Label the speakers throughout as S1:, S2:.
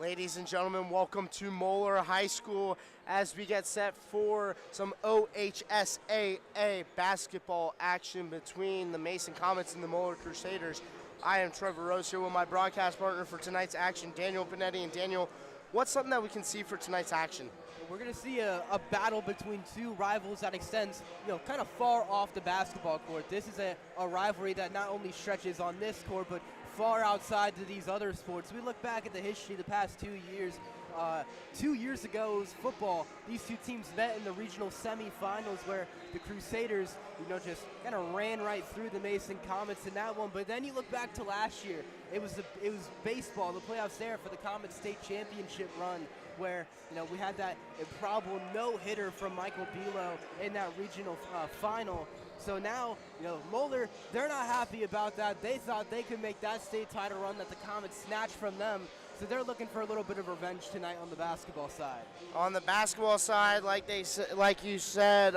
S1: Ladies and gentlemen, welcome to Moeller High School as we get set for some OHSAA basketball action between the Mason Comets and the Moeller Crusaders. I am Trevor Rose here with my broadcast partner for tonight's action, Daniel Panetti. And Daniel, what's something that we can see for tonight's action?
S2: We're going to see a battle between two rivals that extends, kind of far off the basketball court. This is a rivalry that not only stretches on this court, but far outside to these other sports. We look back at the history of the past 2 years. 2 years ago, it was football. These two teams met in the regional semifinals where the Crusaders, just kind of ran right through the Mason Comets in that one. But then you look back to last year, it was baseball, the playoffs there for the Comets state championship run, where we had that improbable no-hitter from Michael Bilo in that regional final. So now, Moeller, they're not happy about that. They thought they could make that state title run that the Comets snatched from them. So they're looking for a little bit of revenge tonight on the basketball side. On the basketball side,
S1: like you said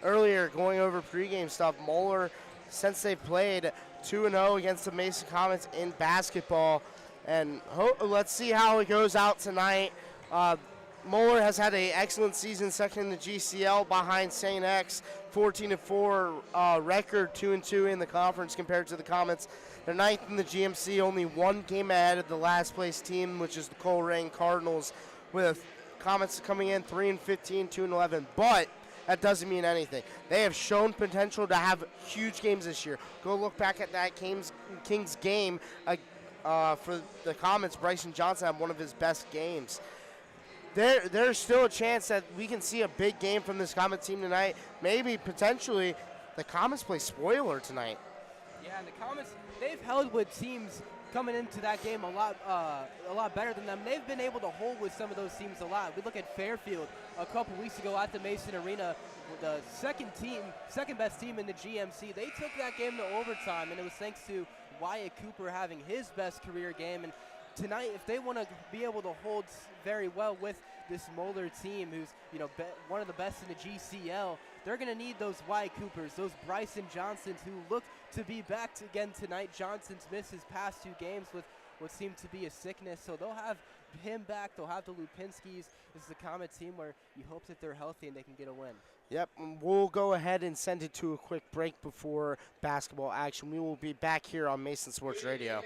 S1: earlier, going over pregame stuff, Moeller, since they played 2-0 against the Mason Comets in basketball, and let's see how it goes out tonight. Moeller has had an excellent season, second in the GCL behind St. X, 14-4 record, 2-2 in the conference compared to the Comets. They're ninth in the GMC, only one game ahead of the last place team, which is the Coleraine Cardinals, with Comets coming in 3-15, 2-11. But that doesn't mean anything. They have shown potential to have huge games this year. Go look back at that Kings game for the Comets. Bryson Johnson had one of his best games. There's still a chance that we can see a big game from this Comets team tonight. Maybe, potentially, the Comets play spoiler tonight.
S2: Yeah, and the Comets, they've held with teams coming into that game a lot better than them. They've been able to hold with some of those teams a lot. We look at Fairfield a couple weeks ago at the Mason Arena, the second best team in the GMC. They took that game to overtime, and it was thanks to Wyatt Cooper having his best career game. And tonight, if they want to be able to hold very well with this Moeller team, who's one of the best in the GCL, they're going to need those Wyatt Coopers, those Bryson Johnsons, who look to be back again tonight. Johnson's missed his past 2 games with what seemed to be a sickness, so they'll have him back. They'll have the Lupinskis. This is a Comet team where you hope that they're healthy and they can get a win.
S1: Yep, we'll go ahead and send it to a quick break before basketball action. We will be back here on Mason Sports Radio.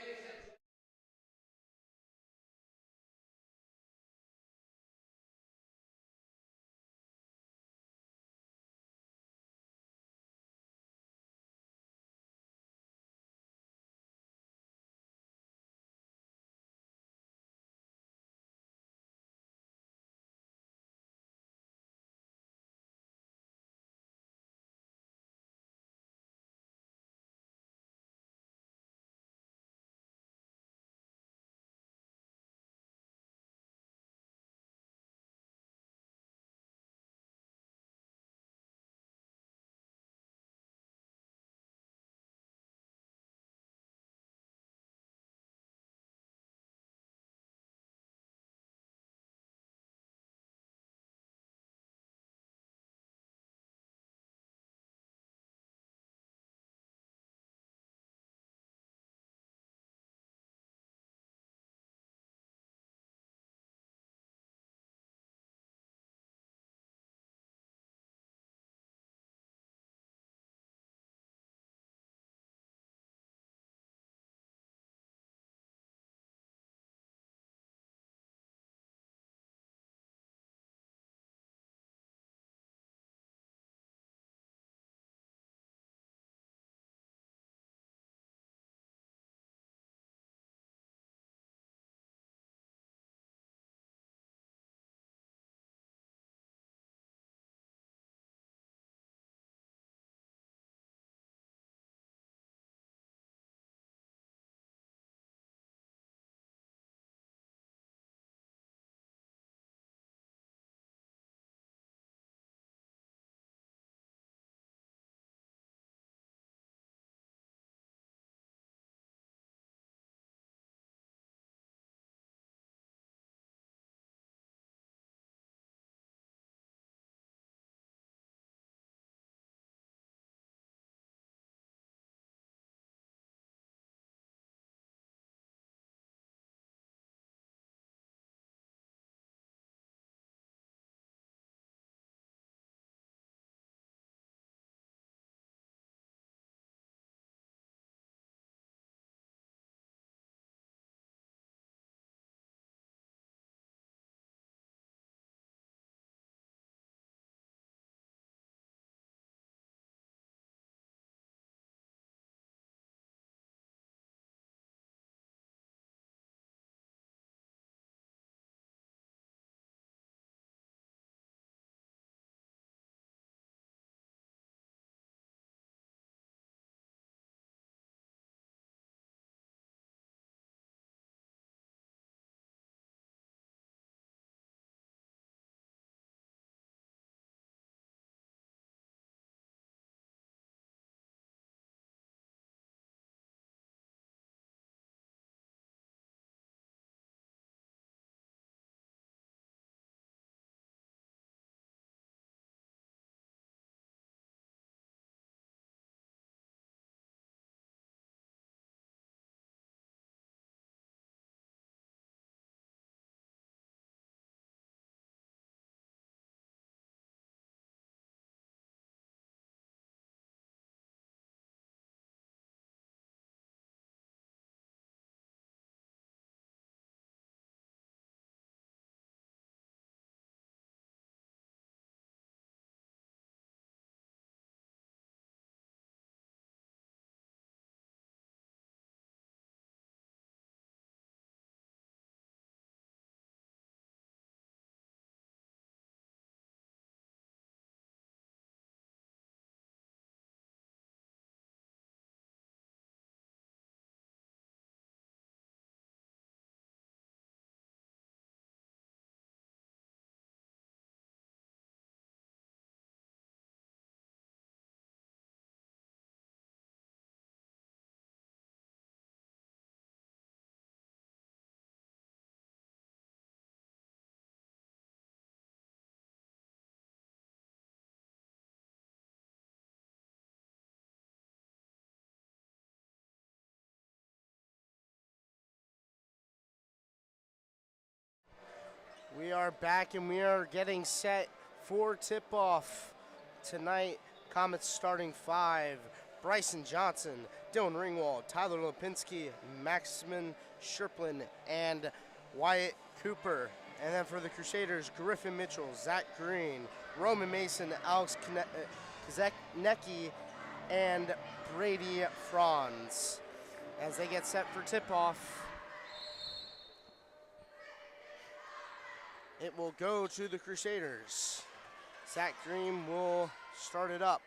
S1: We are back and we are getting set for tip-off tonight. Comets starting 5. Bryson Johnson, Dylan Ringwald, Tyler Lipinski, Maximin Sherplin, and Wyatt Cooper. And then for the Crusaders, Griffin Mitchell, Zach Green, Roman Mason, Alex Kazeknecki, and Brady Franz. As they get set for tip-off, it will go to the Crusaders. Zach Green will start it up.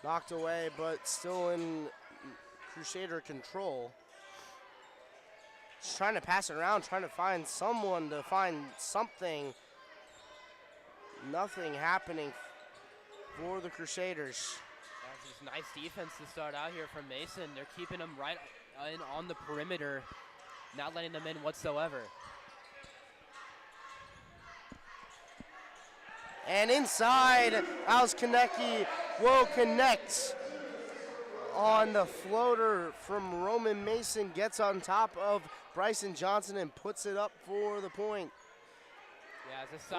S1: Knocked away, but still in Crusader control. Just trying to pass it around, trying to find someone to find something. Nothing happening for the Crusaders.
S2: That's just nice defense to start out here from Mason. They're keeping them right in on the perimeter, not letting them in whatsoever.
S1: And inside, Alex Konecki will connect on the floater from Roman Mason, gets on top of Bryson Johnson and puts it up for the point.
S2: Yeah, it's the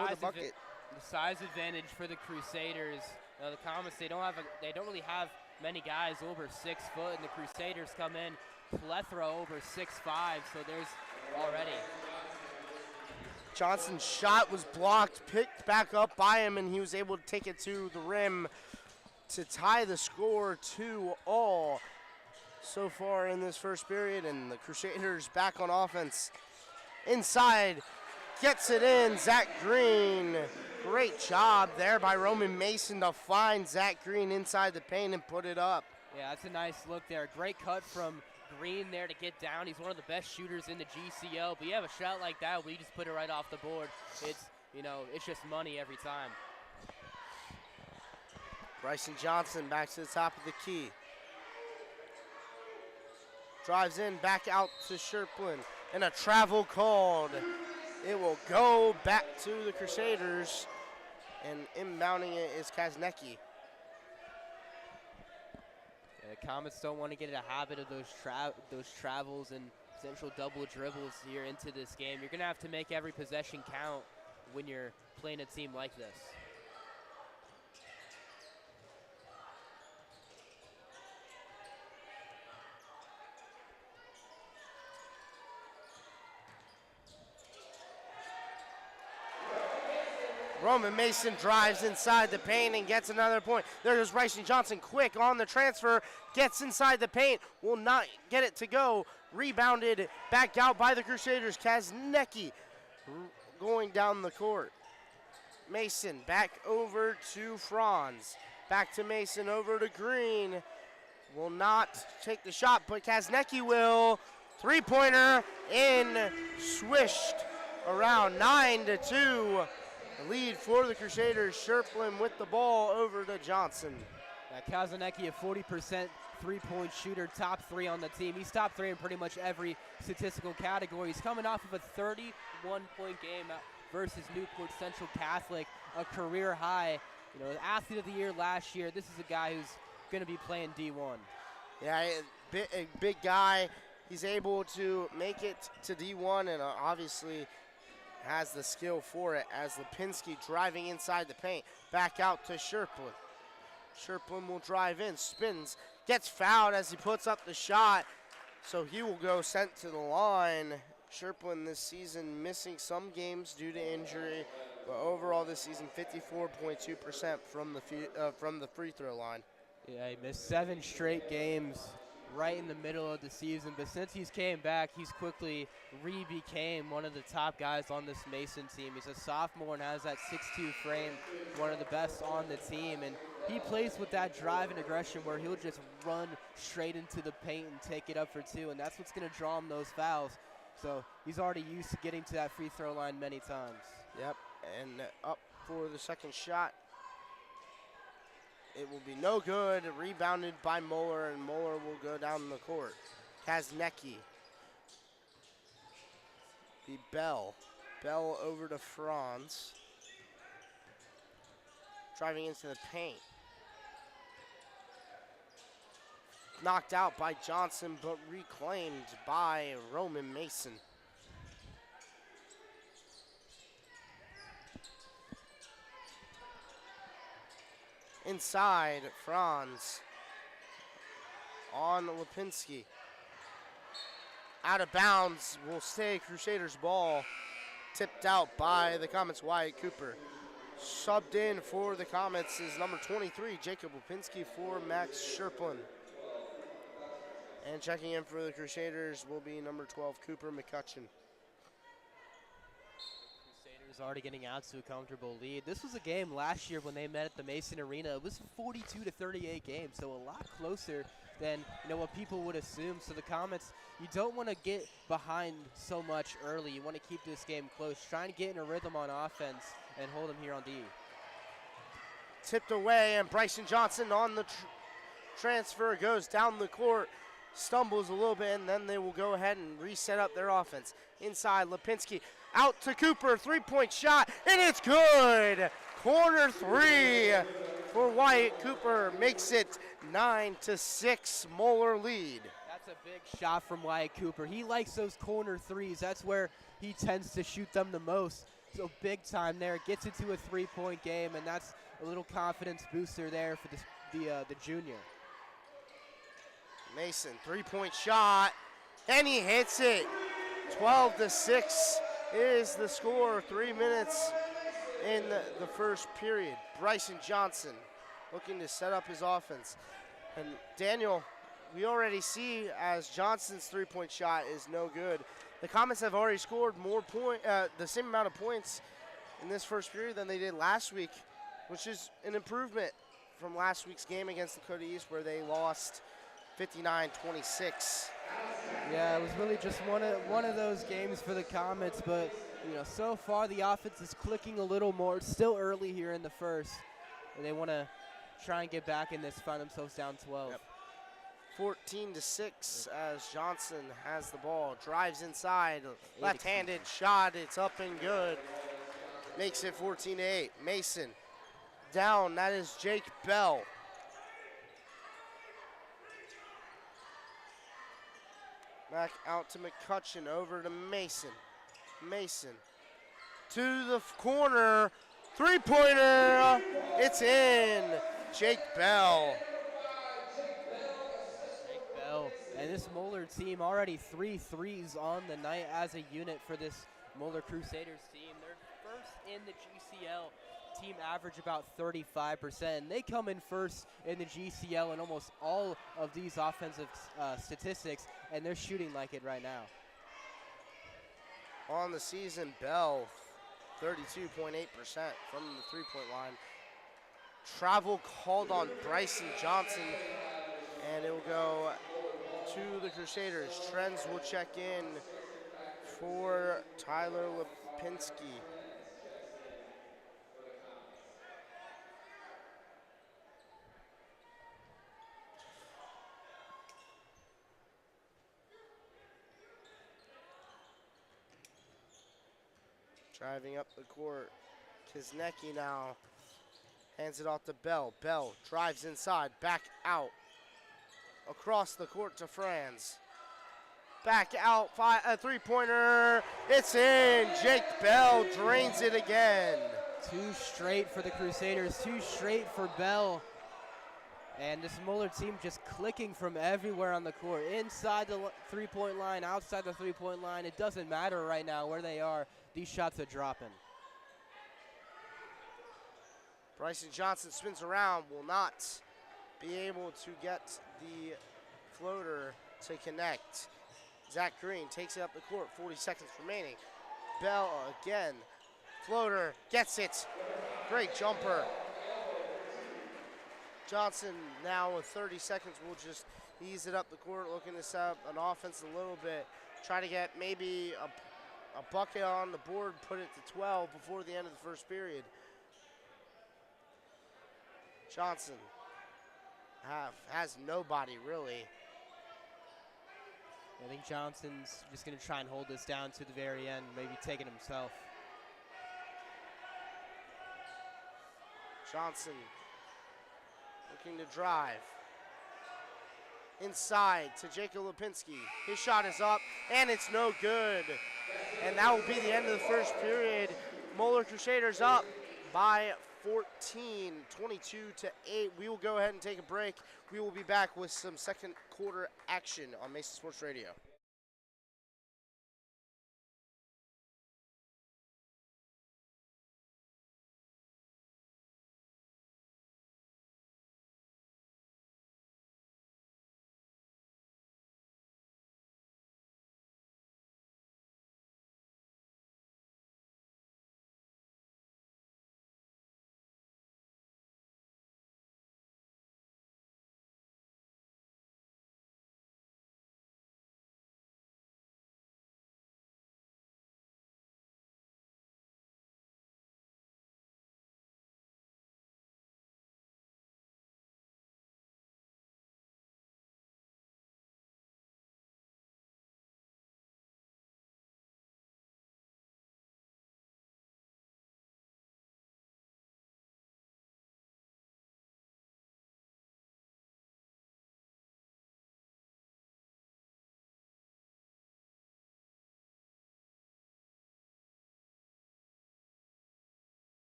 S2: size advantage for the Crusaders. The Comets, they don't really have many guys over 6 foot, and the Crusaders come in plethora over 6'5", so there's already.
S1: Johnson's shot was blocked, picked back up by him, and he was able to take it to the rim to tie the score 2-all so far in this first period. And the Crusaders back on offense. Inside, gets it in, Zach Green. Great job there by Roman Mason to find Zach Green inside the paint and put it up.
S2: Yeah, that's a nice look there. Great cut from Green there to get down. He's one of the best shooters in the GCL, but you have a shot like that where you just put it right off the board. It's just money every time.
S1: Bryson Johnson back to the top of the key. Drives in, back out to Sherplin, and a travel called. It will go back to the Crusaders, and inbounding it is Kazeknecki.
S2: The Comets don't want to get in a habit of those travels and potential double dribbles here into this game. You're going to have to make every possession count when you're playing a team like this.
S1: Roman Mason drives inside the paint and gets another point. There goes Bryson Johnson quick on the transfer, gets inside the paint, will not get it to go. Rebounded back out by the Crusaders. Kazeknecki going down the court. Mason back over to Franz. Back to Mason, over to Green. Will not take the shot, but Kazeknecki will. Three-pointer in, swished around 9-2. The lead for the Crusaders. Sherplin with the ball over to Johnson.
S2: Kazeknecki, a 40% three-point shooter, top 3 on the team. He's top 3 in pretty much every statistical category. He's coming off of a 31-point game versus Newport Central Catholic, a career high. Athlete of the year last year. This is a guy who's going to be playing D1.
S1: Yeah, a big guy. He's able to make it to D1 and obviously has the skill for it, as Lipinski driving inside the paint. Back out to Sherplin. Sherplin will drive in, spins, gets fouled as he puts up the shot, so he will go sent to the line. Sherplin this season missing some games due to injury, but overall this season 54.2% from the free throw line.
S2: Yeah, he missed 7 straight games right in the middle of the season, but since he's came back, he's quickly became one of the top guys on this Mason team. He's a sophomore and has that 6'2" frame, one of the best on the team, and he plays with that drive and aggression where he'll just run straight into the paint and take it up for 2, and that's what's going to draw him those fouls. So he's already used to getting to that free throw line many times.
S1: Yep, and up for the second shot. It will be no good. Rebounded by Moeller, and Moeller will go down the court. Kazeknecki be Bell. Bell over to Franz. Driving into the paint. Knocked out by Johnson, but reclaimed by Roman Mason. Inside, Franz on Lipinski. Out of bounds, will stay Crusaders ball. Tipped out by the Comets' Wyatt Cooper. Subbed in for the Comets is number 23, Jacob Lipinski for Max Sherplin. And checking in for the Crusaders will be number 12, Cooper McCutcheon.
S2: Crusaders already getting out to a comfortable lead. This was a game last year when they met at the Mason Arena. It was 42-38 game, so a lot closer than what people would assume. So the Comets, you don't want to get behind so much early. You want to keep this game close, trying to get in a rhythm on offense and hold them here on D.
S1: Tipped away, and Bryson Johnson on the transfer goes down the court, stumbles a little bit, and then they will go ahead and reset up their offense. Inside, Lipinski out to Cooper, three-point shot, and it's good! Corner three for Wyatt Cooper makes it 9-6 Moeller lead.
S2: That's a big shot from Wyatt Cooper. He likes those corner threes. That's where he tends to shoot them the most. So big time there. Gets into a three-point game, and that's a little confidence booster there for the junior.
S1: Mason, three-point shot, and he hits it. 12-6 is the score. 3 minutes in the first period. Bryson Johnson looking to set up his offense. And Daniel, we already see as Johnson's three-point shot is no good. The Comets have already scored the same amount of points in this first period than they did last week, which is an improvement from last week's game against Dakota East where they lost 59-26.
S2: Yeah, it was really just one of those games for the Comets, but so far the offense is clicking a little more. It's still early here in the first, and they want to try and get back in this, find themselves down 12.
S1: Yep. 14-6 as Johnson has the ball, drives inside, left-handed shot, it's up and good. Makes it 14-8. Mason down, that is Jake Bell. Back out to McCutcheon, over to Mason. Mason to the corner, three-pointer, it's in. Jake Bell.
S2: And this Moeller team already 3 threes on the night as a unit for this Moeller Crusaders team. They're first in the GCL. Team average about 35%. And they come in first in the GCL in almost all of these offensive statistics, and they're shooting like it right now.
S1: On the season, Bell, 32.8% from the three-point line. Travel called on Bryson Johnson, and it will go to the Crusaders. Trends will check in for Tyler Lipinski. Driving up the court, Kiznicki now hands it off to Bell. Bell drives inside, back out. Across the court to Franz. Back out, a three-pointer, it's in. Jake Bell drains it again.
S2: 2 straight for the Crusaders, 2 straight for Bell. And this Moeller team just clicking from everywhere on the court. Inside the three-point line, outside the three-point line. It doesn't matter right now where they are. These shots are dropping.
S1: Bryson Johnson spins around, will not be able to get the floater to connect. Zach Green takes it up the court, 40 seconds remaining. Bell again, floater, gets it. Great jumper. Johnson now with 30 seconds will just ease it up the court, looking to set up an offense a little bit. Try to get maybe a bucket on the board, put it to 12 before the end of the first period. Johnson has nobody really.
S2: I think Johnson's just going to try and hold this down to the very end, maybe take it himself.
S1: Johnson looking to drive. Inside to Jacob Lipinski. His shot is up, and it's no good. And that will be the end of the first period. Moeller Crusaders up by 14, 22-8. We will go ahead and take a break. We will be back with some second quarter action on Mesa Sports Radio.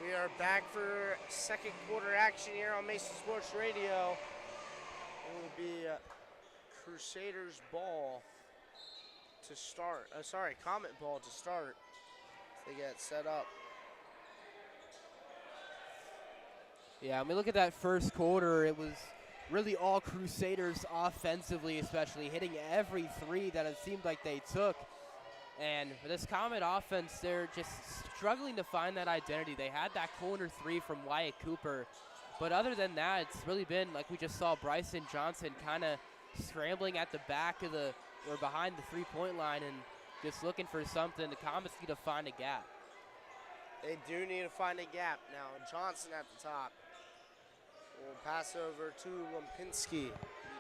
S1: We are back for second quarter action here on Mesa Sports Radio. It will be Crusaders ball to start. Comet ball to start. They get set up.
S2: Yeah, I mean, look at that first quarter. It was really all Crusaders offensively, especially hitting every three that it seemed like they took. And for this Comet offense, they're just struggling to find that identity. They had that corner three from Wyatt Cooper. But other than that, it's really been, like we just saw, Bryson Johnson kind of scrambling at the back of the, or behind the three-point line and just looking for something. The Comets need to find a gap.
S1: They do need to find a gap. Now, Johnson at the top. We'll pass over to Lipinski,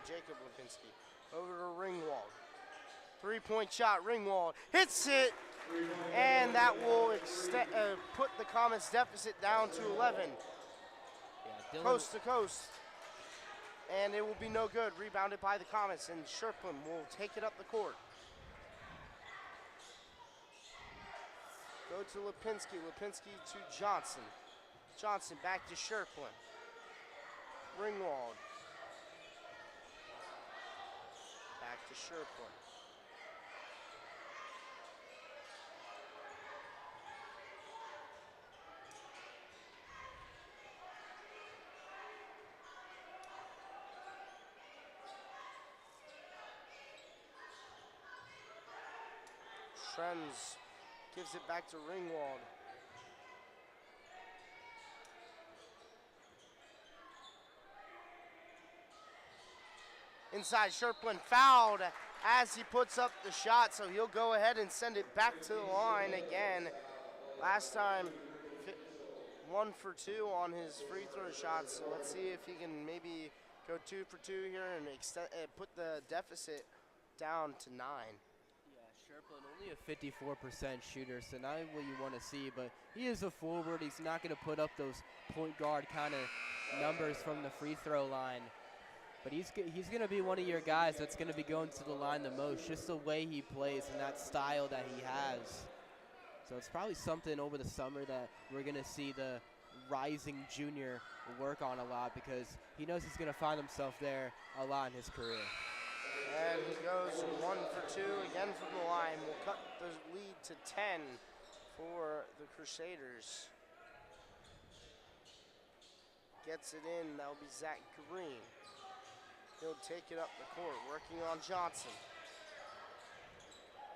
S1: Jacob Lipinski. Over to Ringwald. Three-point shot, Ringwald hits it, and that will put the Comets deficit down to 11. Yeah, coast to coast. And it will be no good. Rebounded by the Comets, and Sherplin will take it up the court. Go to Lipinski. Lipinski to Johnson. Johnson back to Sherplin. Ringwald. Back to Sherplin. Trends gives it back to Ringwald. Inside, Sherplin fouled as he puts up the shot, so he'll go ahead and send it back to the line again. Last time, 1 for 2 on his free throw shots, so let's see if he can maybe go 2 for 2 here and put the deficit down to 9.
S2: Sherplin only a 54% shooter, so not what you want to see, but he is a forward. He's not going to put up those point guard kind of numbers from the free throw line. But he's going to be one of your guys that's going to be going to the line the most, just the way he plays and that style that he has. So it's probably something over the summer that we're going to see the rising junior work on a lot, because he knows he's going to find himself there a lot in his career.
S1: And he goes 1 for 2 again from the line. We'll cut the lead to 10 for the Crusaders. Gets it in. That'll be Zach Green. He'll take it up the court, working on Johnson.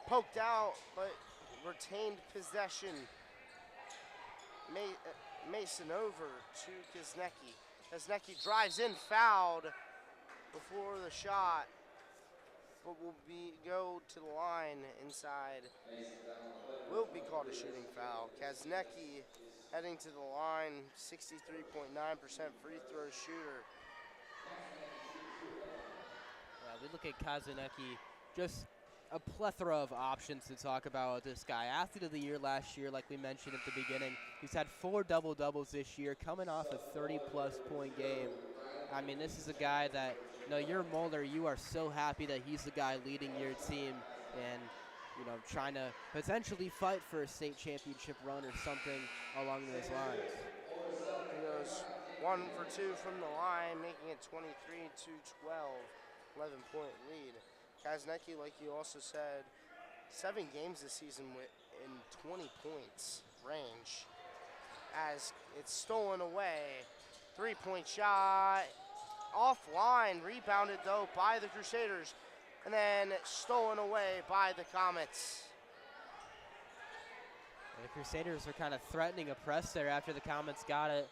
S1: Poked out, but retained possession. Mason over to Kuznicki. Kuznicki drives in, fouled before the shot. but will go to the line inside. Will be called a shooting foul. Kaznecki heading to the line, 63.9% free throw shooter.
S2: Yeah, we look at Kaznecki, just a plethora of options to talk about with this guy. Athlete of the year last year, like we mentioned at the beginning. He's had 4 double-doubles this year, coming off a 30-plus point game. I mean, this is a guy that, you're Moeller, you are so happy that he's the guy leading your team and, trying to potentially fight for a state championship run or something along those lines.
S1: He goes 1 for 2 from the line, making it 23-12, 11-point lead. Kaznecki, like you also said, 7 games this season in 20 points range. As it's stolen away, 3-point shot, offline, rebounded though by the Crusaders, and then stolen away by the Comets.
S2: The Crusaders are kind of threatening a press there after the Comets got it.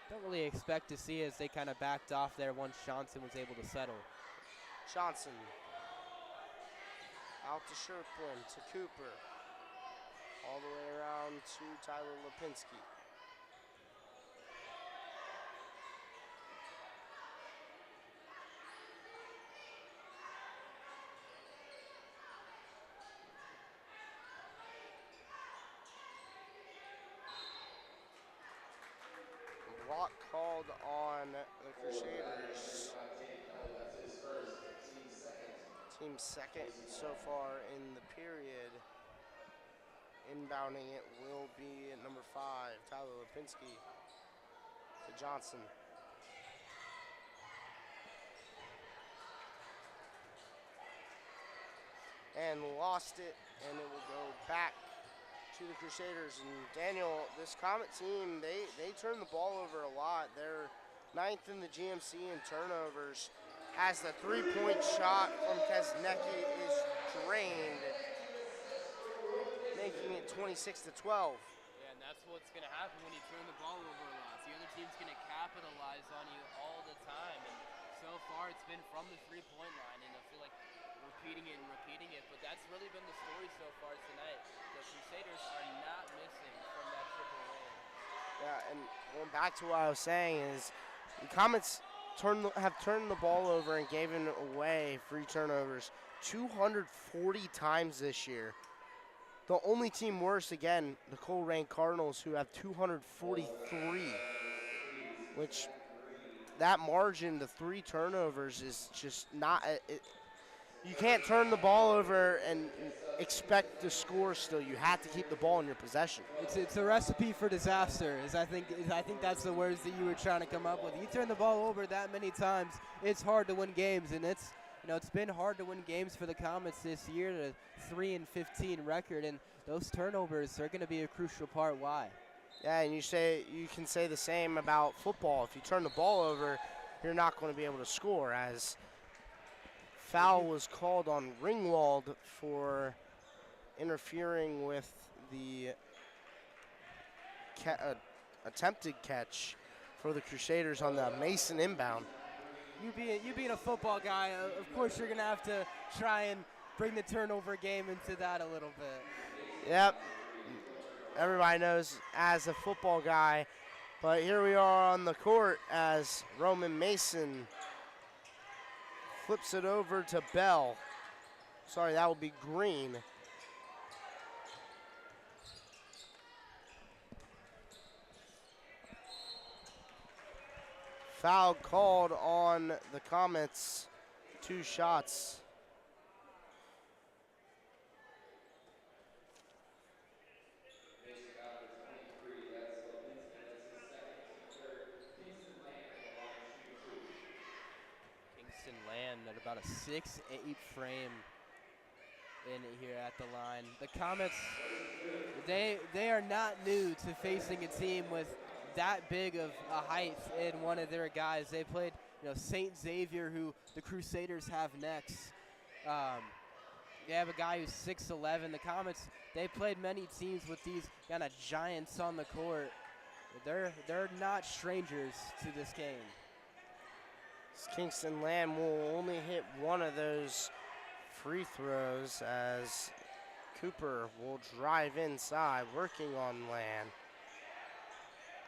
S2: Don't really expect to see as they kind of backed off there once Johnson was able to settle.
S1: Johnson out to Sherplin, to Cooper, all the way around to Tyler Lipinski. Block called on the Crusaders. Team second so far in the period. Inbounding it will be at number 5, Tyler Lipinski to Johnson. And lost it, and it will go back to the Crusaders. And Daniel, this Comet team, they turn the ball over a lot. They're 9th in the GMC in turnovers, as the 3-point shot from Kaznecki is drained, making it 26-12.
S2: Yeah, and that's what's going to happen when you turn the ball over a lot. The other team's going to capitalize on you all the time. And so far, it's been from the 3-point line, and I feel like repeating it, but that's really been the story so far tonight. The Crusaders are not missing from that triple range.
S1: Yeah, and going back to what I was saying is the Comets have turned the ball over and given away free turnovers 240 times this year. The only team worse, again, the Coleraine Cardinals, who have 243, which that margin, the 3 turnovers, is just not you can't turn the ball over and expect to score still. You have to keep the ball in your possession.
S2: It's a recipe for disaster. I think that's the words that you were trying to come up with. You turn the ball over that many times, it's hard to win games, and it's been hard to win games for the Comets this year, the 3-15 record, and those turnovers are going to be a crucial part. Why?
S1: Yeah, and you can say the same about football. If you turn the ball over, you're not going to be able to score, as foul was called on Ringwald for interfering with the attempted catch for the Crusaders on the Mason inbound.
S2: You being a football guy, of course you're going to have to try and bring the turnover game into that a little bit.
S1: Yep. Everybody knows as a football guy, but here we are on the court as Roman Mason flips it over to Bell. Sorry, that will be Green. Foul called on the Comets. 2 shots.
S2: Land at about a 6'8" frame in here at the line. The Comets, they are not new to facing a team with that big of a height in one of their guys. They played, St. Xavier, who the Crusaders have next. They have a guy who's 6'11". The Comets, they played many teams with these kind of giants on the court. They're not strangers to this game.
S1: Kingston Lamb will only hit one of those free throws as Cooper will drive inside, working on Land.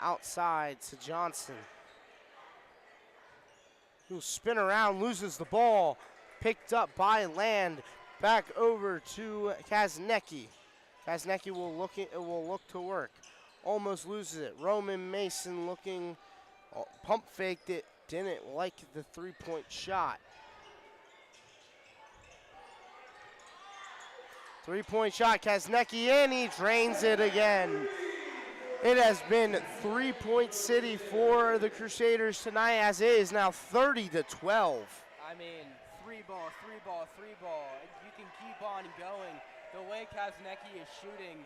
S1: Outside to Johnson, who'll spin around, loses the ball, picked up by Land, back over to Kaznecki. Kaznecki will look to work, almost loses it. Roman Mason looking, pump faked it, didn't like the three-point shot. Three-point shot, Kaznecki in, he drains it again. It has been three-point city for the Crusaders tonight, as it is now 30-12.
S2: I mean, three ball. You can keep on going. The way Kaznecki is shooting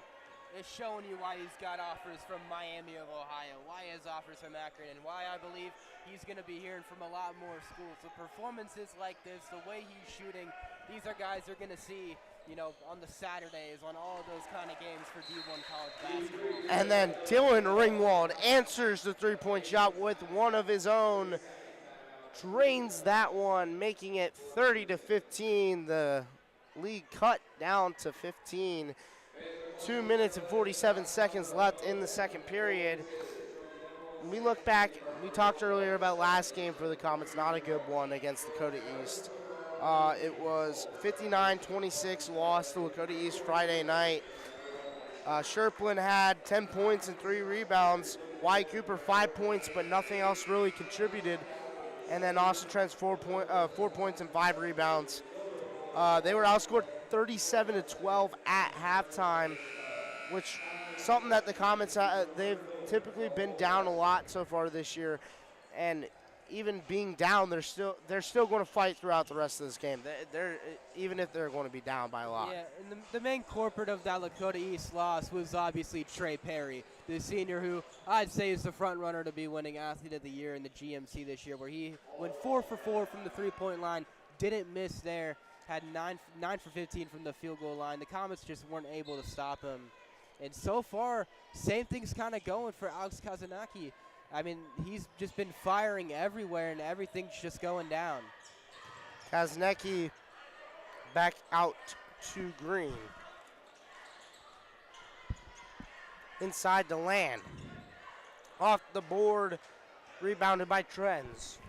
S2: is showing you why he's got offers from Miami of Ohio, why he has offers from Akron, and why I believe he's going to be hearing from a lot more schools. The performances like this, the way he's shooting, these are guys they're going to see, you know, on the Saturdays, on all of those kind of games for D1 college basketball.
S1: And then Dylan Ringwald answers the three-point shot with one of his own. Drains that one, making it 30-15. The lead cut down to 15. 2 minutes and 47 seconds left in the second period. When we look back, we talked earlier about last game for the Comets, not a good one against Lakota East. It was 59-26 loss to Lakota East Friday night. Sherplin had 10 points and 3 rebounds. Wyatt Cooper 5 points, but nothing else really contributed. And then Austin Trent's 4 points and 5 rebounds. They were outscored 37-12 at halftime, which something that the Comets they've typically been down a lot so far this year, and even being down, they're still going to fight throughout the rest of this game. They're even if they're going to be down by a lot.
S2: Yeah, and the main culprit of that Lakota East loss was obviously Trey Perry, the senior who I'd say is the front runner to be winning Athlete of the Year in the GMC this year, where he went 4 for 4 from the three-point line, didn't miss there, had 9 for 15 from the field goal line. The Comets just weren't able to stop him. And so far, same thing's kind of going for Alex Kaznecki. I mean, he's just been firing everywhere, and everything's just going down.
S1: Kaznecki back out to Green. Inside the Land. Off the board, rebounded by Trends.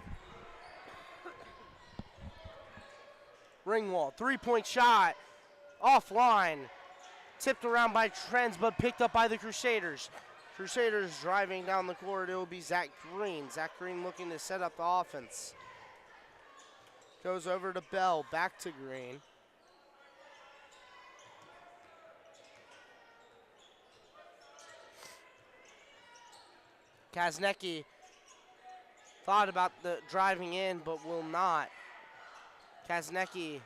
S1: Ringwald, three-point shot, offline. Tipped around by Trends, but picked up by the Crusaders. Crusaders driving down the court. It will be Zach Green. Zach Green looking to set up the offense. Goes over to Bell, back to Green. Kaznecki thought about the driving in, but will not. Kaznecki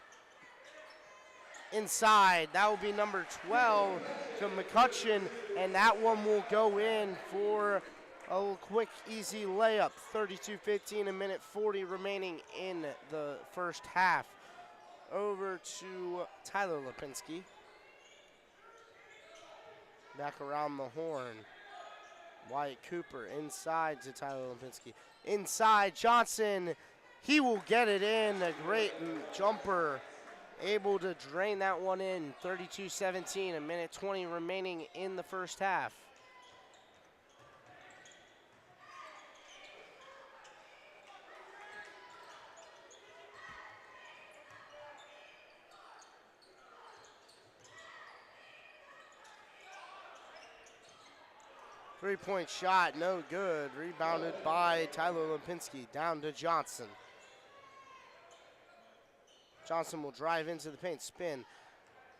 S1: inside, that will be number 12 to McCutcheon, and that one will go in for a little quick, easy layup. 32-15, a minute 40 remaining in the first half. Over to Tyler Lipinski. Back around the horn. Wyatt Cooper inside to Tyler Lipinski. Inside, Johnson, he will get it in, a great jumper. Able to drain that one in. 32-17, a minute 20 remaining in the first half. Three-point shot, no good. Rebounded by Tyler Lipinski. Down to Johnson. Johnson will drive into the paint, spin.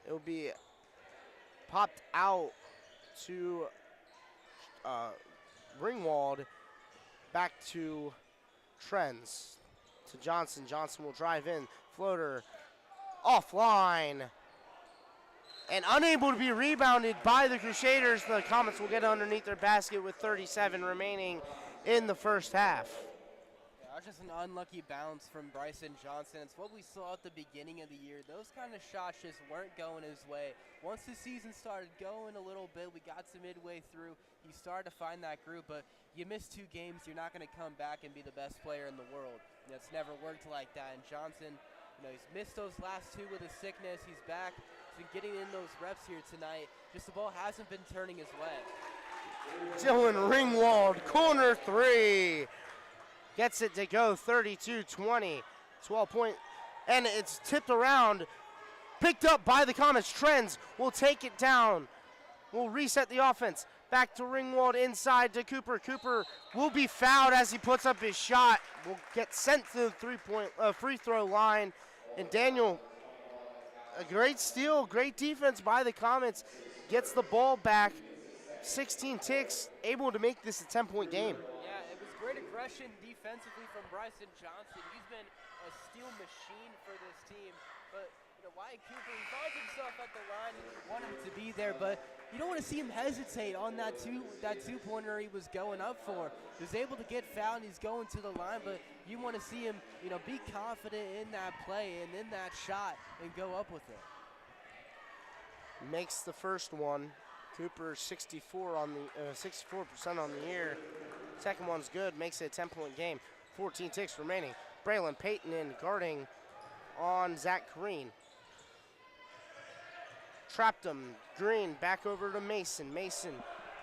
S1: It will be popped out to Ringwald, back to Trends, to Johnson. Johnson will drive in, floater, offline, and unable to be rebounded by the Crusaders. The Comets will get underneath their basket with 37 remaining in the first half.
S2: Just an unlucky bounce from Bryson Johnson. It's what we saw at the beginning of the year. Those kind of shots just weren't going his way. Once the season started going a little bit, we got to midway through, he started to find that groove, but you miss 2 games, you're not going to come back and be the best player in the world. It's never worked like that, and Johnson He's missed those last two with his sickness. He's back. He's been getting in those reps here tonight. Just the ball hasn't been turning his way.
S1: Dylan Ringwald, corner three. Gets it to go 32-20. 12-point, and it's tipped around. Picked up by the Comets. Trends will take it down. Will reset the offense. Back to Ringwald, inside to Cooper. Cooper will be fouled as he puts up his shot. Will get sent to the free throw line. And Daniel, a great steal, great defense by the Comets. Gets the ball back. 16 ticks, able to make this a 10-point game.
S2: Yeah, it was great aggression defensively from Bryson Johnson. He's been a steal machine for this team. But Wyatt Cooper, he finds himself at the line. You want him to be there, but you don't want to see him hesitate on that two-pointer he was going up for. He was able to get fouled, and he's going to the line, but you want to see him, be confident in that play and in that shot and go up with it.
S1: Makes the first one. Cooper 64% on the year. Second one's good, makes it a 10-point game. 14 ticks remaining. Braylon Payton in guarding on Zach Green. Trapped him. Green back over to Mason. Mason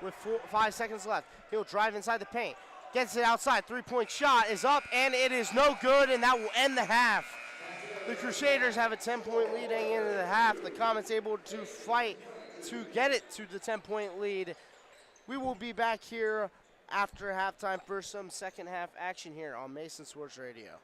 S1: with 5 seconds left. He'll drive inside the paint. Gets it outside. 3-point shot is up, and it is no good, and that will end the half. The Crusaders have a 10-point lead heading into the half. The Comets able to fight to get it to the 10-point lead. We will be back here after halftime for some second half action here on Mason Sports Radio.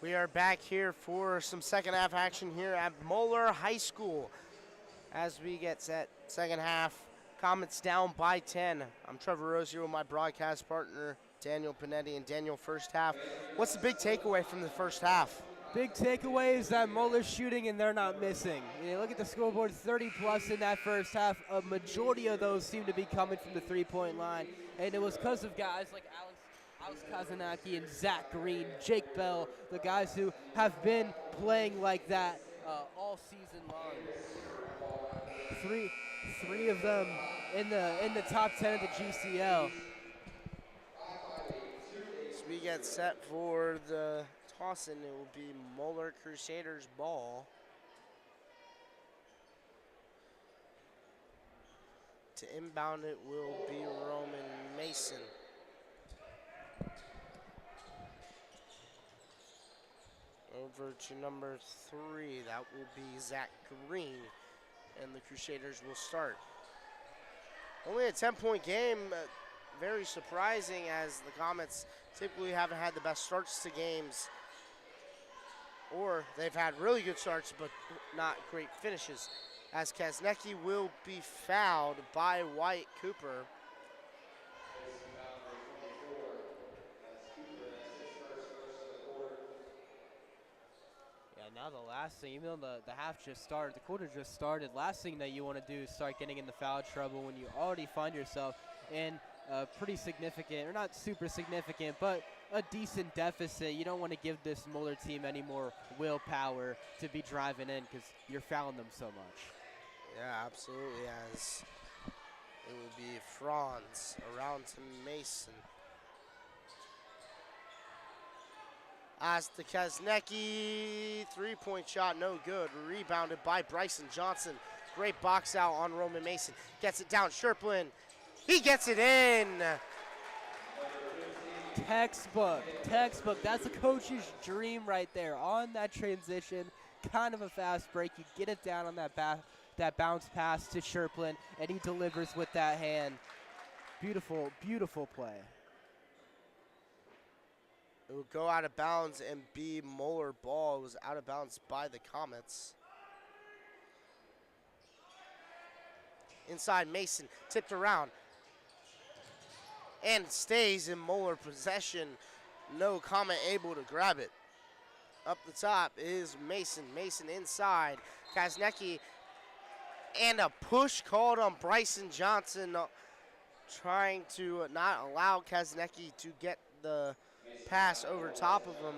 S1: We are back here for some second half action here at Moeller High School. As we get set, second half, Comets down by 10. I'm Trevor Rose here with my broadcast partner, Daniel Panetti. And Daniel, first half, what's the big takeaway from the first half?
S2: Big takeaway is that Moeller's shooting and they're not missing. You look at the scoreboard, 30 plus in that first half. A majority of those seem to be coming from the three-point line. And it was because of guys like Alex Kazanaki and Zach Green, Jake Bell, the guys who have been playing like that all season long. Three of them in the top 10 of the GCL.
S1: As we get set for the toss-in, it will be Moeller Crusaders ball. To inbound it will be Roman Mason. Over to number 3, that will be Zach Green, and the Crusaders will start. Only a 10-point game, very surprising as the Comets typically haven't had the best starts to games, or they've had really good starts but not great finishes, as Kaznecki will be fouled by Wyatt Cooper.
S2: Now the last thing, even though the half just started, the quarter just started, last thing that you want to do is start getting into foul trouble when you already find yourself in a pretty significant, or not super significant, but a decent deficit. You don't want to give this Moeller team any more willpower to be driving in because you're fouling them so much.
S1: Yeah, absolutely, as it will be Franz around to Mason. As the Kaznecki three-point shot, no good. Rebounded by Bryson Johnson. Great box out on Roman Mason. Gets it down, Sherplin. He gets it in.
S2: Textbook. That's a coach's dream right there. On that transition, kind of a fast break. You get it down on that bounce pass to Sherplin, and he delivers with that hand. Beautiful, beautiful play.
S1: It will go out of bounds and be Moeller ball. It was out of bounds by the Comets. Inside, Mason tipped around and stays in Moeller possession. No Comet able to grab it. Up the top is Mason. Mason inside. Kaznecki, and a push called on Bryson Johnson, trying to not allow Kaznecki to get the pass over top of him.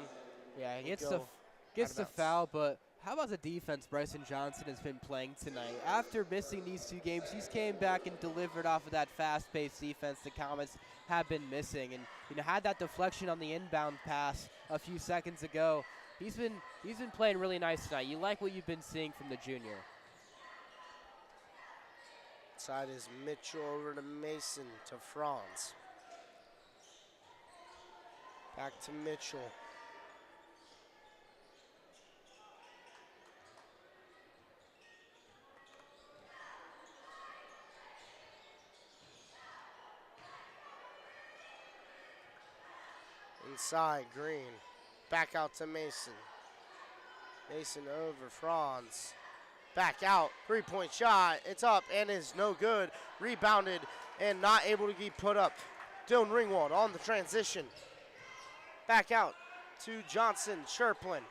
S2: Yeah, he gets the foul, but how about the defense Bryson Johnson has been playing tonight? After missing these 2 games, he's came back and delivered off of that fast-paced defense the Comets have been missing, and had that deflection on the inbound pass a few seconds ago. He's been playing really nice tonight. You like what you've been seeing from the junior.
S1: Side is Mitchell over to Mason to Franz. Back to Mitchell. Inside, Green. Back out to Mason. Mason over Franz. Back out, three-point shot. It's up and is no good. Rebounded and not able to be put up. Dylan Ringwald on the transition. Back out to Johnson, Sherplin.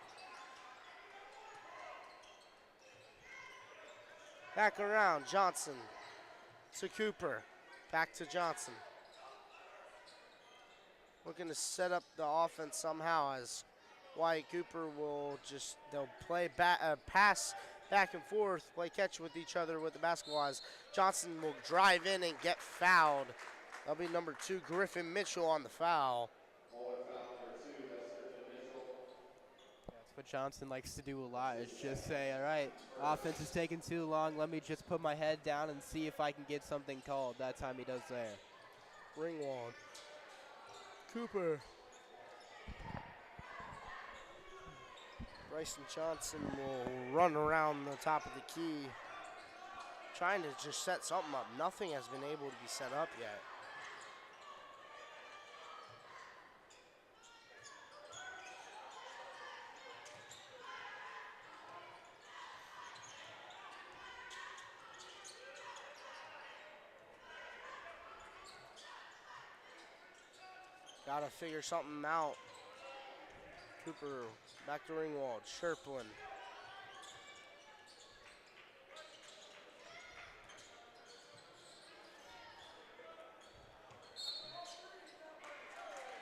S1: Back around, Johnson to Cooper. Back to Johnson. Looking to set up the offense somehow, as Wyatt Cooper will they'll play pass back and forth, play catch with each other with the basketball, as Johnson will drive in and get fouled. That'll be number 2, Griffin Mitchell, on the foul.
S2: That's what Johnson likes to do a lot, is just say, all right, offense is taking too long. Let me just put my head down and see if I can get something called. That time he does there.
S1: Ringwald. Cooper. Bryson Johnson will run around the top of the key, trying to just set something up. Nothing has been able to be set up yet. Gotta figure something out. Cooper back to Ringwald. Sherplin.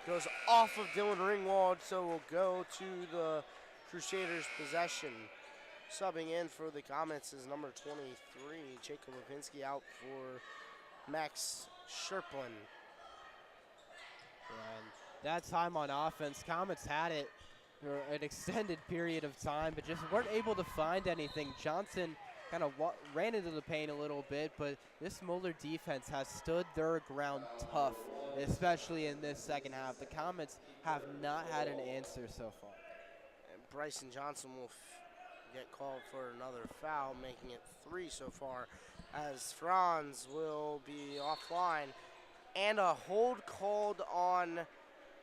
S1: Goes off of Dylan Ringwald, so we'll go to the Crusaders' possession. Subbing in for the Comets is number 23, Jacob Lipinski, out for Max Sherplin.
S2: And that time on offense, Comets had it for an extended period of time, but just weren't able to find anything. Johnson kind of ran into the paint a little bit, but this Moeller defense has stood their ground tough, especially in this second half. The Comets have not had an answer so far.
S1: And Bryson Johnson will get called for another foul, making it 3 so far, as Franz will be offline. And a hold called on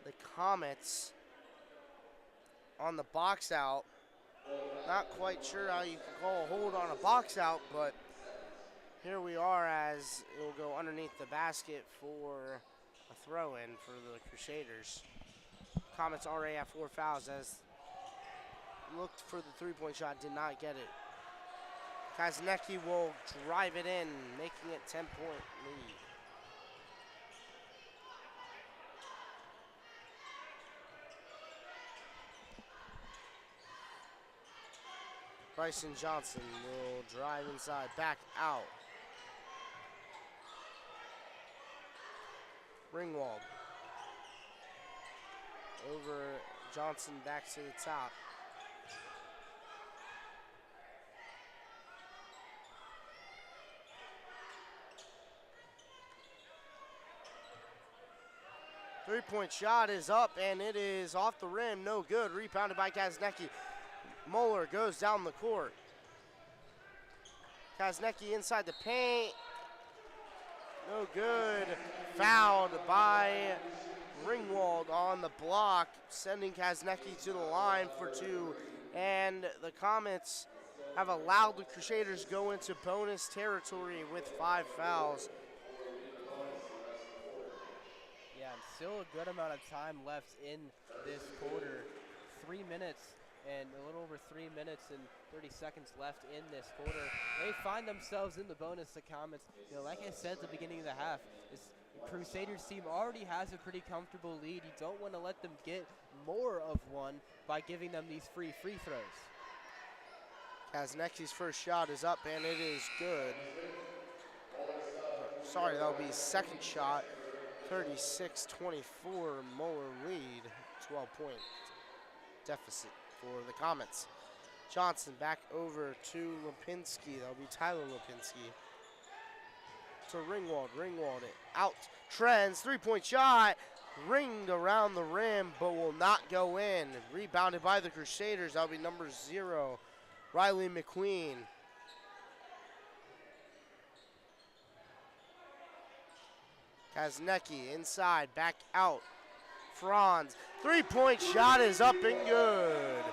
S1: the Comets on the box out. Not quite sure how you can call a hold on a box out, but here we are as it will go underneath the basket for a throw-in for the Crusaders. Comets already have 4 fouls as looked for the three-point shot, did not get it. Kaznecki will drive it in, making it 10-point lead. Bryson Johnson will drive inside, back out. Ringwald. Over Johnson, back to the top. Three-point shot is up, and it is off the rim. No good. Rebounded by Kaznecki. Moeller goes down the court. Kaznecki inside the paint. No good. Fouled by Ringwald on the block, sending Kaznecki to the line for 2. And the Comets have allowed the Crusaders go into bonus territory with 5 fouls.
S2: Yeah, and still a good amount of time left in this quarter. 3 minutes and a little over 3 minutes and 30 seconds left in this quarter. They find themselves in the bonus, the Comets. You know, like I said at the beginning of the half, this Crusaders team already has a pretty comfortable lead. You don't want to let them get more of one by giving them these free throws.
S1: Kaznecki's first shot is up, and it is good. Sorry, that'll be his second shot. 36-24, Moeller lead, 12-point deficit for the Comets. Johnson back over to Lipinski. That'll be Tyler Lipinski. To Ringwald. Ringwald it out. Trends. 3-point shot. Ringed around the rim, but will not go in. Rebounded by the Crusaders. That'll be number 0, Riley McQueen. Kaznecki inside. Back out. Franz. 3-point shot is up and good.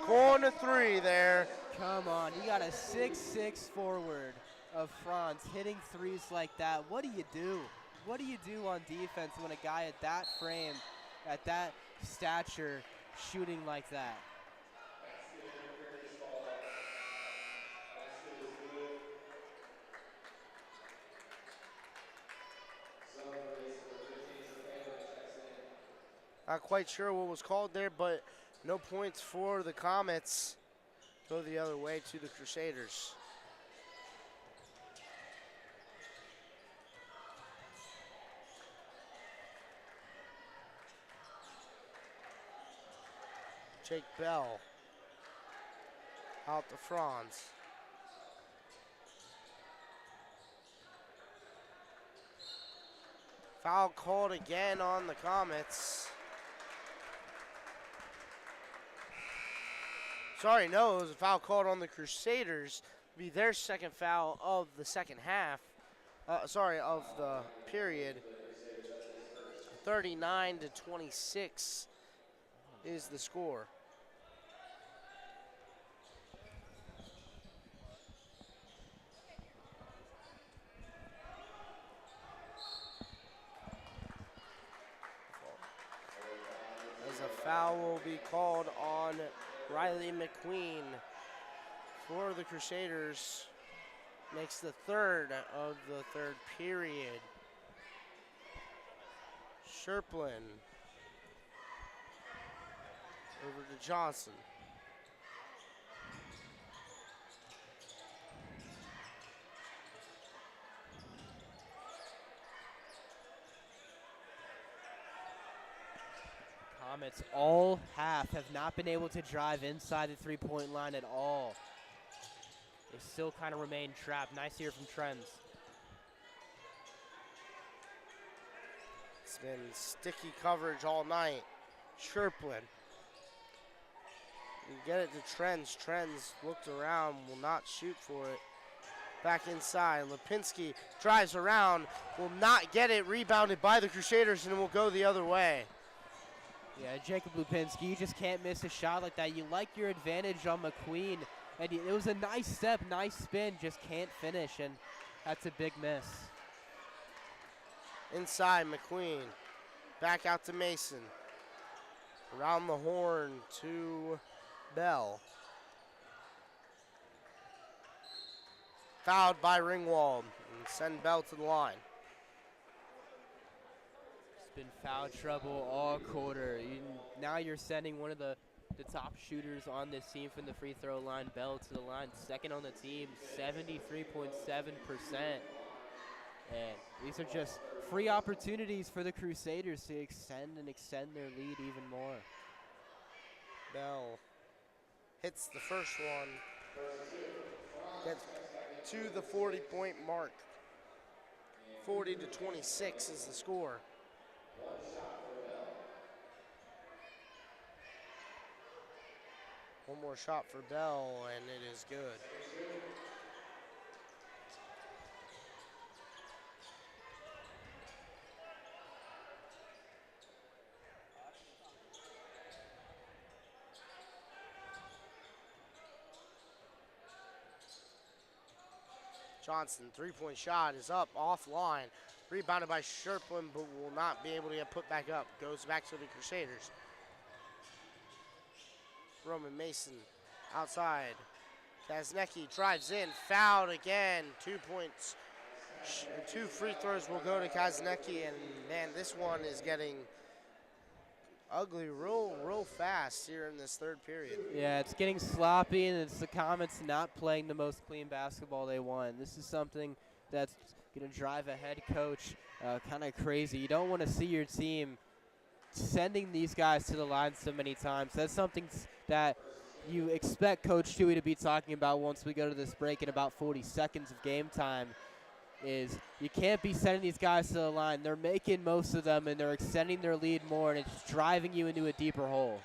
S1: Corner 3 there.
S2: Come on, you got a 6'6" forward of Franz hitting threes like that. What do you do? What do you do on defense when a guy at that frame, at that stature, shooting like that?
S1: Not quite sure what was called there, but no points for the Comets. Go the other way to the Crusaders. Jake Bell out to Franz. Foul called again on the Comets. Sorry, no, it was a foul called on the Crusaders. It'll be their second foul of the second half. Of the period. 39-26 is the score. Foul will be called on Riley McQueen for the Crusaders. Makes the third of the third period. Sherplin over to Johnson.
S2: Comets all half have not been able to drive inside the three-point line at all. They still kind of remain trapped. Nice here from Trends.
S1: It's been sticky coverage all night. Sherplin. You get it to Trends. Trends looked around, will not shoot for it. Back inside. Lipinski drives around, will not get it. Rebounded by the Crusaders and will go the other way.
S2: Yeah, Jacob Lipinski, you just can't miss a shot like that. You like your advantage on McQueen, and it was a nice step, nice spin, just can't finish, and that's a big miss.
S1: Inside, McQueen. Back out to Mason. Around the horn to Bell. Fouled by Ringwald and send Bell to the line.
S2: It's been foul trouble all quarter. Now you're sending one of the top shooters on this team from the free throw line, Bell, to the line. Second on the team, 73.7%. And these are just free opportunities for the Crusaders to extend their lead even more.
S1: Bell hits the first one. Gets to the 40-point mark. 40-26 is the score. One more shot for Bell, and it is good. Johnson, three-point shot is up, offline. Rebounded by Sherplin, but will not be able to get put back up. Goes back to the Crusaders. Roman Mason outside. Kazanecki drives in, fouled again. 2 points, 2 free throws will go to Kazanecki, and man, this one is getting ugly real fast here in this third period.
S2: Yeah, it's getting sloppy, and it's the Comets not playing the most clean basketball they want. This is something that's going to drive a head coach kind of crazy. You don't want to see your team sending these guys to the line so many times. That's something that you expect Coach Dewey to be talking about once we go to this break in about 40 seconds of game time. Is you can't be sending these guys to the line. They're making most of them, and they're extending their lead more, and it's driving you into a deeper hole.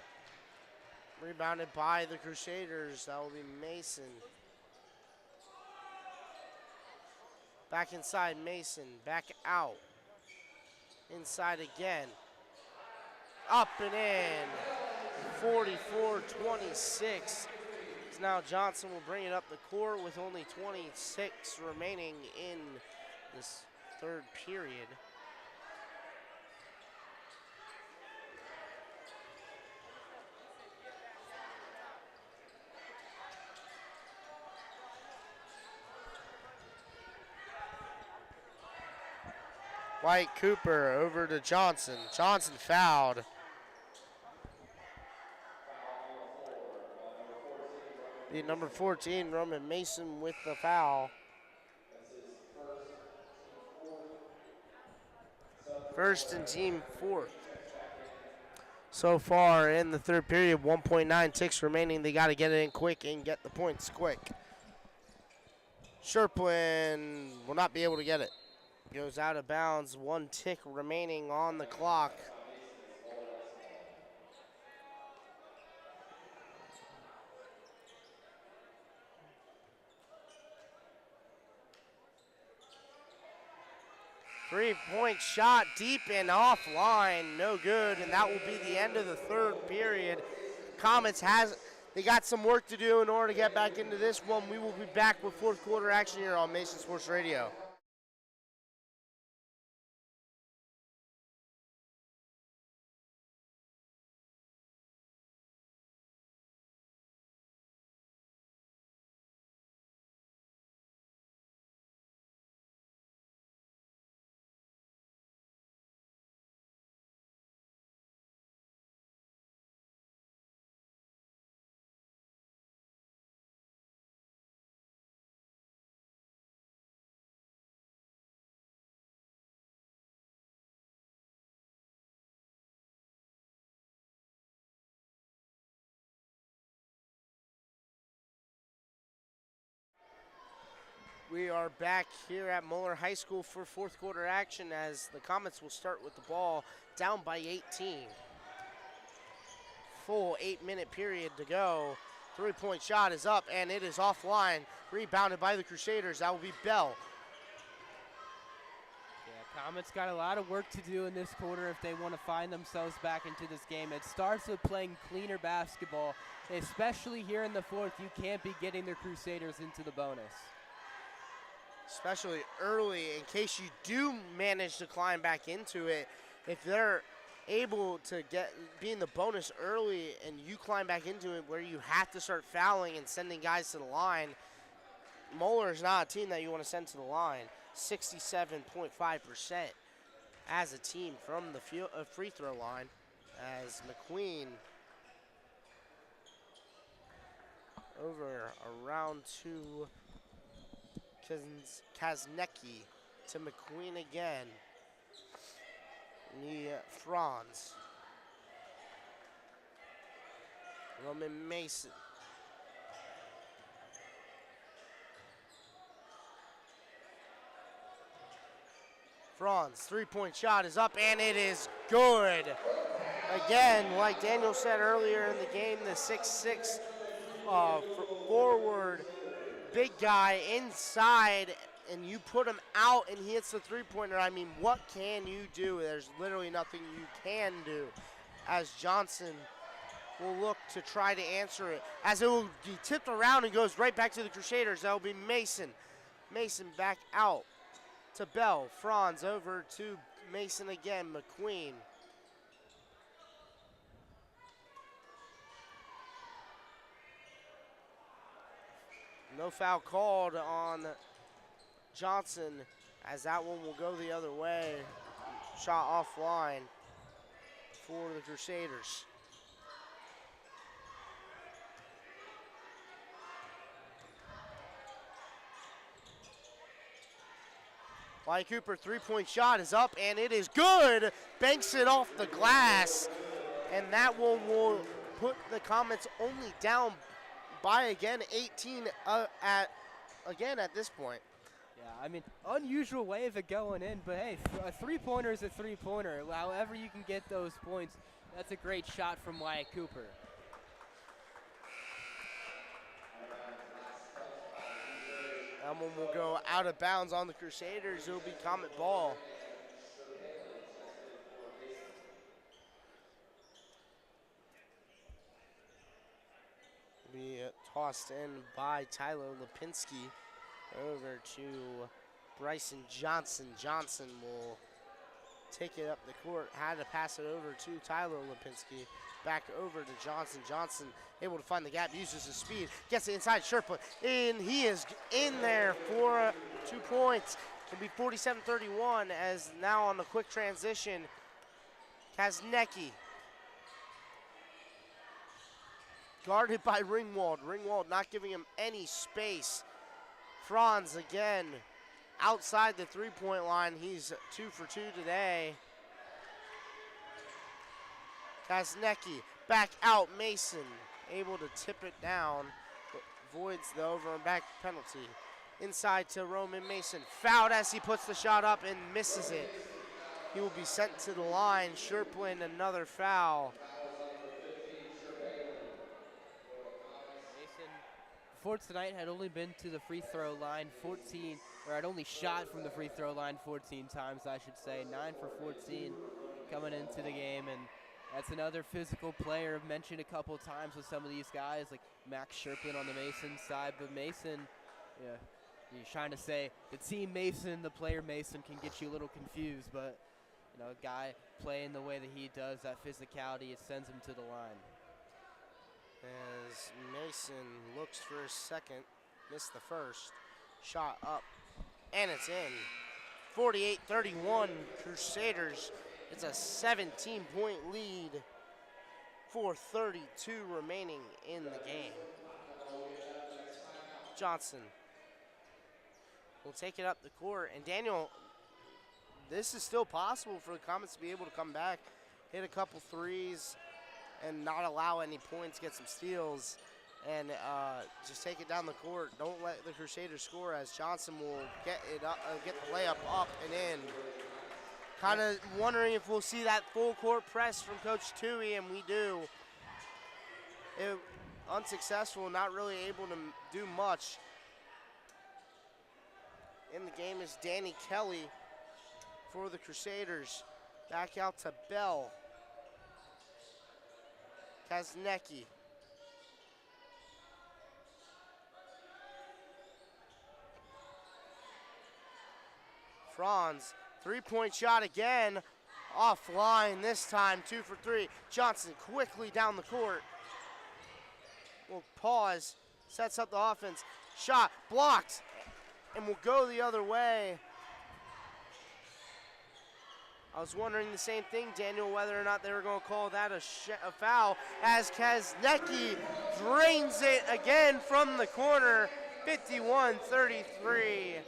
S1: Rebounded by the Crusaders. That will be Mason. Back inside, Mason. Back out. Inside again. Up and in. 44-26. Now Johnson will bring it up the court with only 26 remaining in this third period. White Cooper over to Johnson. Johnson fouled. The number 14, Roman Mason, with the foul. First and team fourth. So far in the third period, 1.9 ticks remaining. They got to get it in quick and get the points quick. Sherplin will not be able to get it. Goes out of bounds. 1 tick remaining on the clock. Three-point shot deep and offline, no good, and that will be the end of the third period. Comets they got some work to do in order to get back into this one. We will be back with fourth quarter action here on Mason Sports Radio. We are back here at Moeller High School for fourth quarter action as the Comets will start with the ball down by 18. Full 8-minute period to go. Three-point shot is up and it is offline. Rebounded by the Crusaders. That will be Bell.
S2: Yeah, Comets got a lot of work to do in this quarter if they want to find themselves back into this game. It starts with playing cleaner basketball, especially here in the fourth. You can't be getting the Crusaders into the bonus.
S1: Especially early, in case you do manage to climb back into it. If they're able to be in the bonus early and you climb back into it where you have to start fouling and sending guys to the line, Moeller is not a team that you want to send to the line. 67.5% as a team from the free throw line as McQueen over around to Kaznecki to McQueen again. Franz. Roman Mason. Franz, three-point shot is up, and it is good. Again, like Daniel said earlier in the game, the 6'6" forward, big guy inside, and you put him out and he hits the three-pointer. I mean, what can you do? There's literally nothing you can do. As Johnson will look to try to answer it. As it will be tipped around and goes right back to the Crusaders. That will be Mason. Mason back out to Bell. Franz over to Mason again. McQueen. No foul called on Johnson, as that one will go the other way. Shot offline for the Crusaders. Wyatt Cooper, three-point shot is up, and it is good. Banks it off the glass, and that one will put the Comets only down by, again, 18 at this point.
S2: Yeah, I mean, unusual way of it going in, but hey, a three-pointer is a three-pointer. However you can get those points, that's a great shot from Wyatt Cooper.
S1: That one will go out of bounds on the Crusaders. It will be Comet ball. Be tossed in by Tyler Lipinski over to Bryson Johnson. Johnson will take it up the court. Had to pass it over to Tyler Lipinski. Back over to Johnson. Johnson able to find the gap, uses his speed, gets it inside Sherpa, and he is in there for 2 points. It'll be 47-31 as now on the quick transition, Kaznecki. Guarded by Ringwald. Ringwald not giving him any space. Franz again outside the three-point line. He's 2 for 2 today. Kaznecki back out. Mason able to tip it down. Voids the over and back penalty. Inside to Roman Mason. Fouled as he puts the shot up and misses it. He will be sent to the line. Sherplin, another foul.
S2: Before tonight had only been to the free throw line 14, or had only shot from the free throw line 14 times, I should say. 9 for 14 coming into the game, and that's another physical player I've mentioned a couple times with some of these guys, like Max Sherplin on the Mason side. But Mason, yeah, you're trying to say the team Mason, the player Mason can get you a little confused, but you know, a guy playing the way that he does, that physicality, it sends him to the line.
S1: As Mason looks for a second, missed the first, shot up, and it's in. 48-31 Crusaders. It's a 17-point lead, 4:32 remaining in the game. Johnson will take it up the court, and Daniel, this is still possible for the Comets to be able to come back, hit a couple threes, and not allow any points, get some steals. and just take it down the court. Don't let the Crusaders score, as Johnson will get it up, get the layup up and in. Kind of wondering if we'll see that full court press from Coach Toohey, and we do. Unsuccessful, not really able to do much. In the game is Danny Kelly for the Crusaders. Back out to Bell. Kaznecki. Franz, three-point shot again. Offline this time, 2 for 3. Johnson quickly down the court. Will pause, sets up the offense. Shot blocked, and will go the other way. I was wondering the same thing, Daniel, whether or not they were going to call that a foul, as Kaznecki drains it again from the corner. 51-33,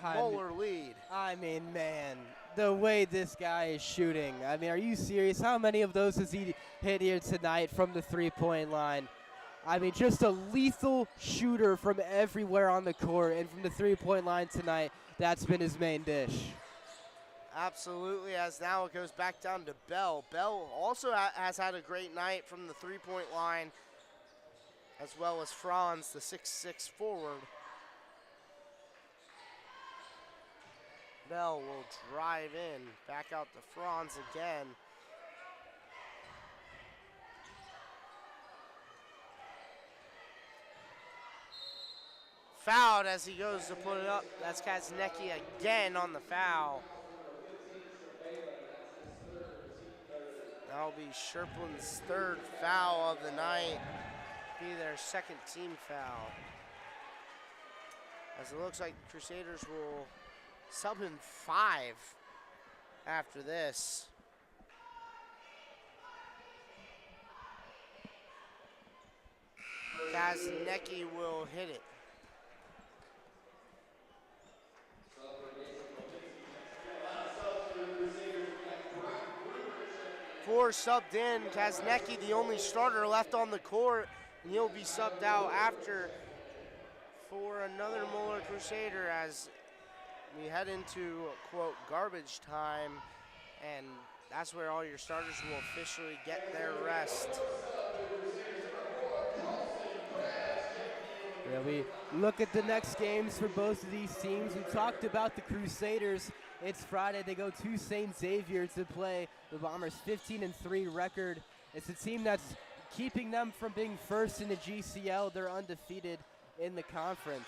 S1: Moeller lead.
S2: I mean, man, the way this guy is shooting. I mean, are you serious? How many of those has he hit here tonight from the three-point line? I mean, just a lethal shooter from everywhere on the court, and from the three-point line tonight, that's been his main dish.
S1: Absolutely, as now it goes back down to Bell. Bell also has had a great night from the three-point line, as well as Franz, the 6'6" forward. Bell will drive in, back out to Franz again. Fouled as he goes to put it up. That's Kaznecki again on the foul. That'll be Sherplin's third foul of the night. Be their second team foul. As it looks like the Crusaders will sub in 5 after this. Kaznecki will hit it. Four subbed in. Kaznecki, the only starter left on the court, and he'll be subbed out after for another Moeller Crusader as we head into, quote, garbage time, and that's where all your starters will officially get their rest.
S2: Yeah, we look at the next games for both of these teams. We talked about the Crusaders. It's Friday. They go to St. Xavier to play the Bombers' 15-3 record. It's a team that's keeping them from being first in the GCL. They're undefeated in the conference.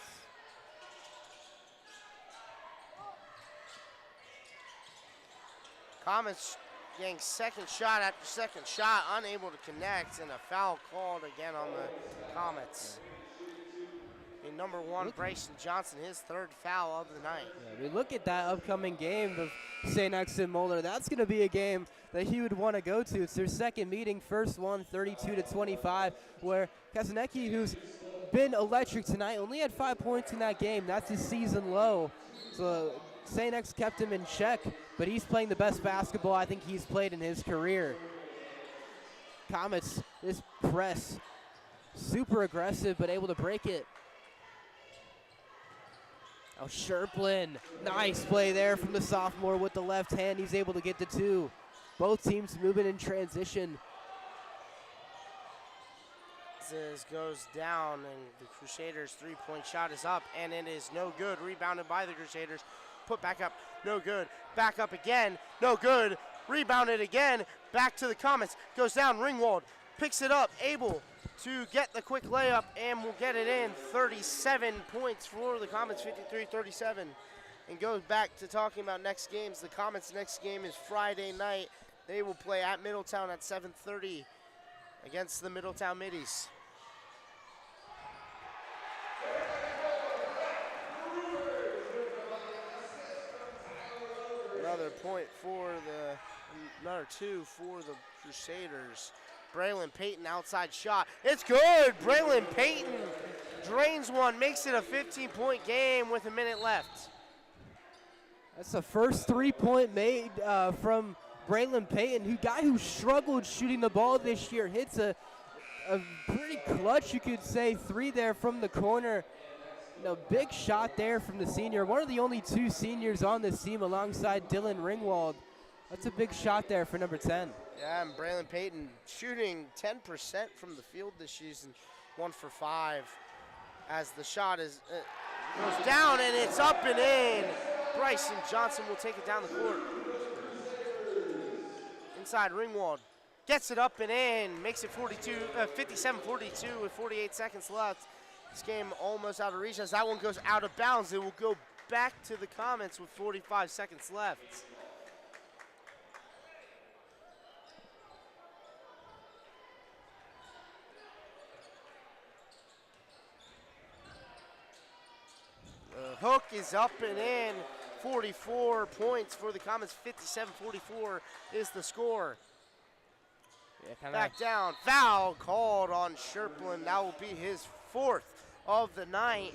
S1: Comets getting second shot after second shot, unable to connect, and a foul called again on the Comets. And number 1, Bryson Johnson, his third foul of the night.
S2: Yeah, we look at that upcoming game of St. X and Moeller. That's going to be a game that he would want to go to. It's their second meeting, first one, 32-25, where Kaznecki, who's been electric tonight, only had 5 points in that game. That's his season low. So St. X kept him in check, but he's playing the best basketball I think he's played in his career. Comets, this press, super aggressive, but able to break it. Oh, Sherplin, nice play there from the sophomore with the left hand. He's able to get the 2. Both teams moving in transition.
S1: This goes down, and the Crusaders' three-point shot is up, and it is no good. Rebounded by the Crusaders. Put back up, no good. Back up again, no good. Rebounded again, back to the Comets. Goes down, Ringwald picks it up, able to get the quick layup, and will get it in. 37 points for the Comets, 53-37. And goes back to talking about next games. The Comets' next game is Friday night. They will play at Middletown at 7:30 against the Middletown Middies. Another 2 for the Crusaders. Braylon Payton outside shot. It's good. Braylon Payton drains one, makes it a 15-point game with a minute left.
S2: That's the first 3-point made from Braylon Payton, guy who struggled shooting the ball this year. Hits a a pretty clutch, you could say, three there from the corner. Big shot there from the senior. One of the only two seniors on this team alongside Dylan Ringwald. That's a big shot there for number 10.
S1: Yeah, and Braylon Payton shooting 10% from the field this season, 1 for 5. As the shot is goes down and it's up and in. Bryson Johnson will take it down the court. Inside Ringwald gets it up and in, makes it 57-42 with 48 seconds left. This game almost out of reach as that one goes out of bounds. It will go back to the Comets with 45 seconds left. The hook is up and in. 44 points for the Comets. 57-44 is the score.
S2: Yeah,
S1: back down. Foul called on Sherplin. That will be his 4th of the night.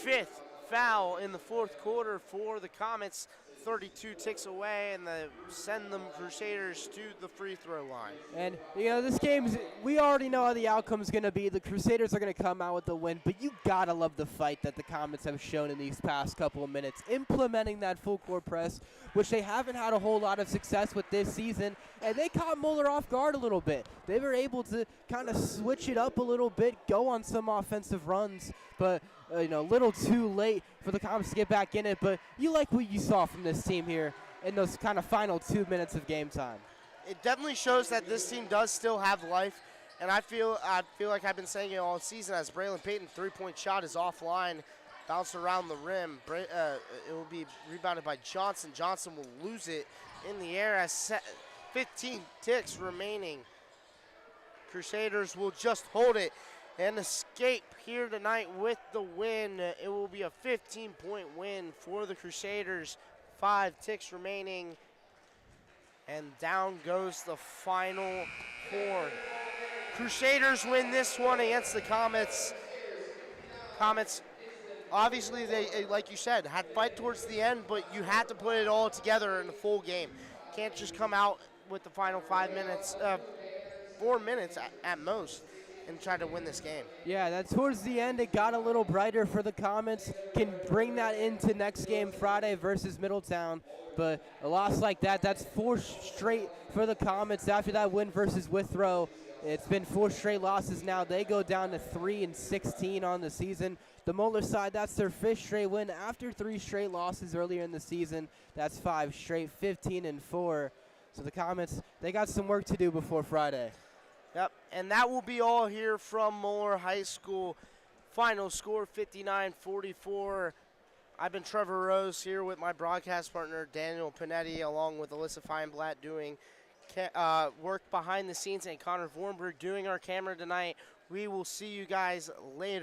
S1: 5th foul in the 4th quarter for the Comets. 32 ticks away, and they send them Crusaders to the free throw line.
S2: And, this game, we already know how the outcome's going to be. The Crusaders are going to come out with the win, but you got to love the fight that the Comets have shown in these past couple of minutes, implementing that full court press, which they haven't had a whole lot of success with this season, and they caught Moeller off guard a little bit. They were able to kind of switch it up a little bit, go on some offensive runs, but a little too late for the Comets to get back in it. But you like what you saw from this team here in those kind of final 2 minutes of game time.
S1: It definitely shows that this team does still have life, and I feel like I've been saying it all season as Braylon Payton 3-point shot is offline, bounced around the rim. It will be rebounded by Johnson. Johnson will lose it in the air as 15 ticks remaining. Crusaders will just hold it and escape here tonight with the win. It will be a 15-point win for the Crusaders. 5 ticks remaining, and down goes the final cord. Crusaders win this one against the Comets. Comets, obviously, they, like you said, had fight towards the end, but you had to put it all together in a full game. Can't just come out with the final 4 minutes at most, and try to win this game.
S2: Yeah, that towards the end, it got a little brighter for the Comets. Can bring that into next game Friday versus Middletown. But a loss like that, that's 4 straight for the Comets. After that win versus Withrow, it's been 4 straight losses now. They go down to 3-16 on the season. The Moeller side, that's their 5th straight win. After 3 straight losses earlier in the season, that's 5 straight, 15-4. So the Comets, they got some work to do before Friday.
S1: Yep, and that will be all here from Moeller High School. Final score 59-44. I've been Trevor Rose here with my broadcast partner Daniel Panetti, along with Alyssa Feinblatt doing work behind the scenes, and Connor Vornberg doing our camera tonight. We will see you guys later.